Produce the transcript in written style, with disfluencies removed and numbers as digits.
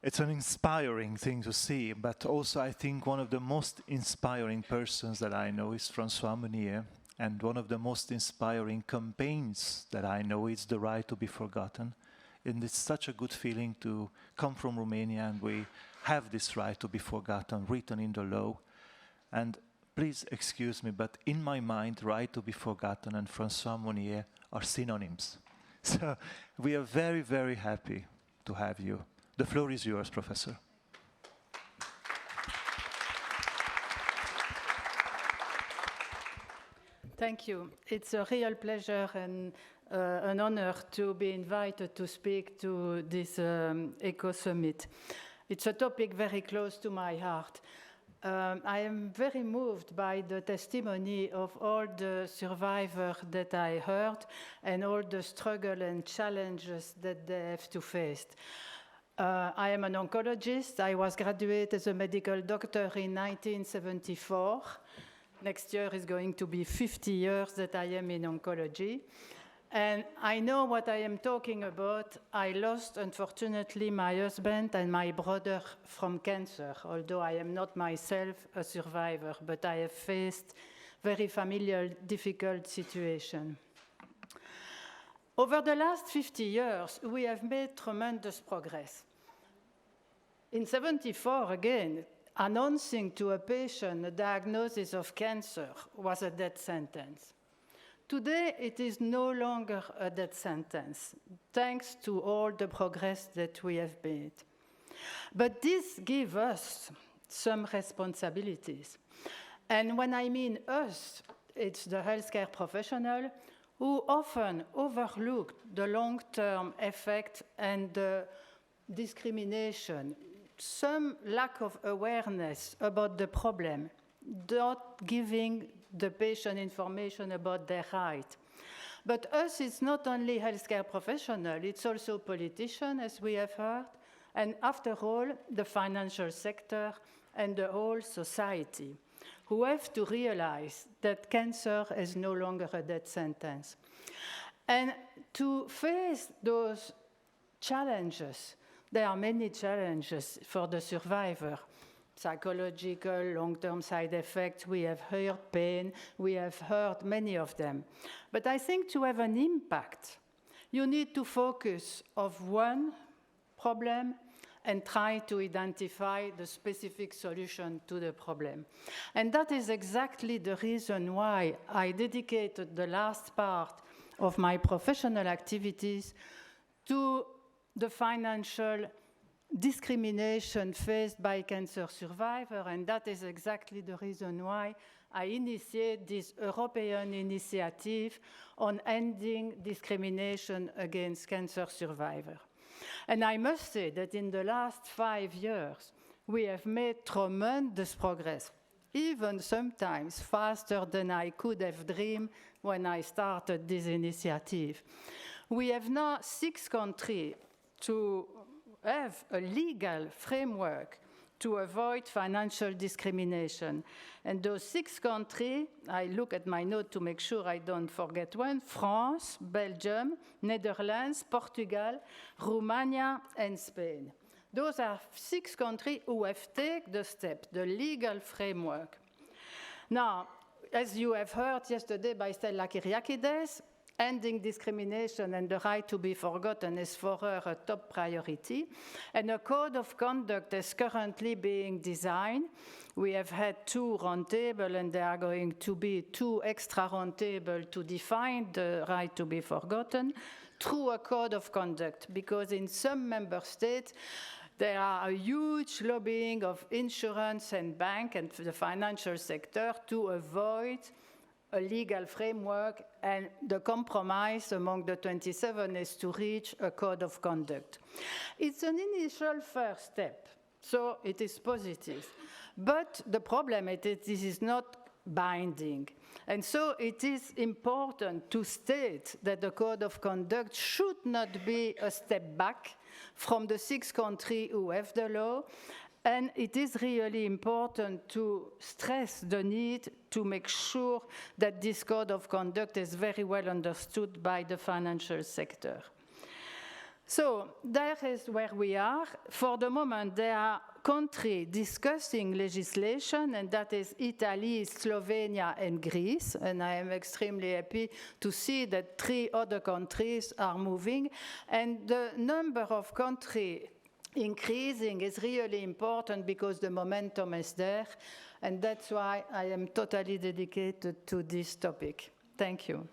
It's an inspiring thing to see, but also I think one of the most inspiring persons that I know is François Monnier, and one of the most inspiring campaigns that I know is The Right to be Forgotten. And it's such a good feeling to come from Romania and we have this right to be forgotten written in the law. And please excuse me, but in my mind, right to be forgotten and François Monnier are synonyms. So we are very, very happy to have you. The floor is yours, Professor. Thank you. It's a real pleasure and an honor to be invited to speak to this ECO Summit. It's a topic very close to my heart. I am very moved by the testimony of all the survivors that I heard and all the struggle and challenges that they have to face. I am an oncologist. I was graduated as a medical doctor in 1974. Next year is going to be 50 years that I am in oncology. And I know what I am talking about. I lost, unfortunately, my husband and my brother from cancer, although I am not myself a survivor, but I have faced very familiar, difficult situation. Over the last 50 years, we have made tremendous progress. In 1974, again, announcing to a patient a diagnosis of cancer was a death sentence. Today, it is no longer a death sentence, thanks to all the progress that we have made. But this gives us some responsibilities. And when I mean us, it's the healthcare professional who often overlook the long-term effect and the discrimination, some lack of awareness about the problem, not giving the patient information about their right. But us, it's not only healthcare professional, it's also politicians, as we have heard, and after all, the financial sector and the whole society, who have to realize that cancer is no longer a death sentence. And to face those challenges, there are many challenges for the survivor. Psychological, long-term side effects, we have heard pain, we have heard many of them. But I think to have an impact, you need to focus on one problem and try to identify the specific solution to the problem. And that is exactly the reason why I dedicated the last part of my professional activities to the financial discrimination faced by cancer survivors, and that is exactly the reason why I initiated this European initiative on ending discrimination against cancer survivors. And I must say that in the last 5 years, we have made tremendous progress, even sometimes faster than I could have dreamed when I started this initiative. We have now 6 countries to have a legal framework to avoid financial discrimination. And those 6 countries, I look at my note to make sure I don't forget one: France, Belgium, Netherlands, Portugal, Romania, and Spain. Those are 6 countries who have taken the step, the legal framework. Now, as you have heard yesterday by Stella Kyriakides, ending discrimination and the right to be forgotten is for her a top priority. And a code of conduct is currently being designed. We have had 2 roundtables, and there are going to be 2 extra roundtables to define the right to be forgotten through a code of conduct, because in some member states, there are a huge lobbying of insurance and bank and the financial sector to avoid a legal framework, and the compromise among the 27 is to reach a code of conduct. It's an initial first step, so it is positive. But the problem is that this is not binding. And so it is important to state that the code of conduct should not be a step back from the 6 countries who have the law. And it is really important to stress the need to make sure that this code of conduct is very well understood by the financial sector. So there is where we are. For the moment, there are countries discussing legislation, and that is Italy, Slovenia, and Greece. And I am extremely happy to see that 3 other countries are moving. And the number of countries increasing is really important because the momentum is there. And that's why I am totally dedicated to this topic. Thank you.